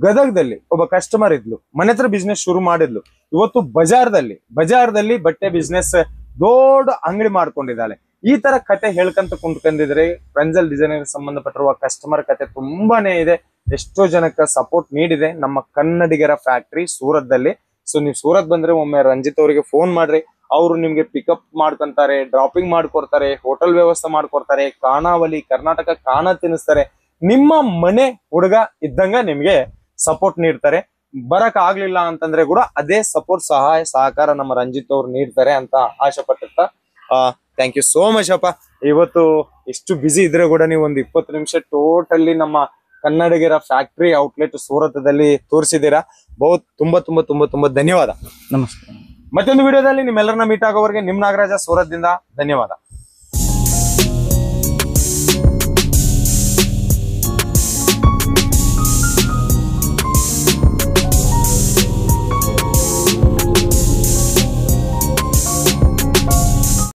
ಗದಗದಲ್ಲಿ ಒಬ್ಬ ಕಸ್ಟಮರ್ ಇದ್ಲು, ಮನೆ ಹತ್ರ ಬಿಸ್ನೆಸ್ ಶುರು ಮಾಡಿದ್ಲು, ಇವತ್ತು ಬಜಾರ್ದಲ್ಲಿ ಬಟ್ಟೆ ಬಿಸ್ನೆಸ್ ದೊಡ್ಡ ಅಂಗಡಿ ಮಾಡ್ಕೊಂಡಿದ್ದಾಳೆ. ಈ ತರ ಕತೆ ಹೇಳ್ಕಂತ ಕುಂತ್ಕೊಂಡಿದ್ರೆ ಫ್ರೆಂಜಲ್ ಡಿಸೈನರ್ ಸಂಬಂಧಪಟ್ಟಿರುವ ಕಸ್ಟಮರ್ ಕತೆ ತುಂಬಾನೇ ಇದೆ. ಎಷ್ಟೋ ಜನಕ್ಕೆ ಸಪೋರ್ಟ್ ನೀಡಿದೆ ನಮ್ಮ ಕನ್ನಡಿಗರ ಫ್ಯಾಕ್ಟ್ರಿ ಸೂರತ್ದಲ್ಲಿ. ಸೊ ನೀವು ಸೂರತ್ ಬಂದ್ರೆ ಒಮ್ಮೆ ರಂಜಿತ್ ಅವರಿಗೆ ಫೋನ್ ಮಾಡ್ರಿ, ಅವರು ನಿಮ್ಗೆ ಪಿಕಪ್ ಮಾಡ್ಕೊಂತಾರೆ, ಡ್ರಾಪಿಂಗ್ ಮಾಡ್ಕೊಡ್ತಾರೆ, ಹೋಟೆಲ್ ವ್ಯವಸ್ಥೆ ಮಾಡ್ಕೊಡ್ತಾರೆ, ಖಾನಾವಳಿ ಕರ್ನಾಟಕ ಖಾನ ತಿನ್ನಿಸ್ತಾರೆ. ನಿಮ್ಮ ಮನೆ ಹುಡುಗ ಇದ್ದಂಗ ನಿಮ್ಗೆ ಸಪೋರ್ಟ್ ನೀಡ್ತಾರೆ. ಬರಕ್ ಆಗ್ಲಿಲ್ಲ ಅಂತಂದ್ರೆ ಕೂಡ ಅದೇ ಸಪೋರ್ಟ್ ಸಹಾಯ ಸಹಕಾರ ನಮ್ಮ ರಂಜಿತ್ ಅವ್ರು ನೀಡ್ತಾರೆ ಅಂತ ಆಶೆ ಪಟ್ಟಿರ್ತ. ಥ್ಯಾಂಕ್ ಯು ಸೋ ಮಚ್ ಅಪ್ಪ. ಇವತ್ತು ಎಷ್ಟು ಬಿಸಿ ಇದ್ರೆ ಕೂಡ ನೀವು ಒಂದು 20 ನಿಮಿಷ ಟೋಟಲಿ ನಮ್ಮ ಕನ್ನಡಿಗರ ಫ್ಯಾಕ್ಟ್ರಿ ಔಟ್ಲೆಟ್ ಸೂರತದಲ್ಲಿ ತೋರಿಸಿದ್ದೀರಾ. ತುಂಬಾ ಧನ್ಯವಾದ. ನಮಸ್ಕಾರ. ಮತ್ತೊಂದು ವಿಡಿಯೋದಲ್ಲಿ ನಿಮ್ಮೆಲ್ಲರನ್ನ ಮೀಟ್ ಆಗೋವರೆಗೆ ನಿಮ್ ನಾಗರಾಜ ಸೂರತ್ದಿಂದ ಧನ್ಯವಾದ.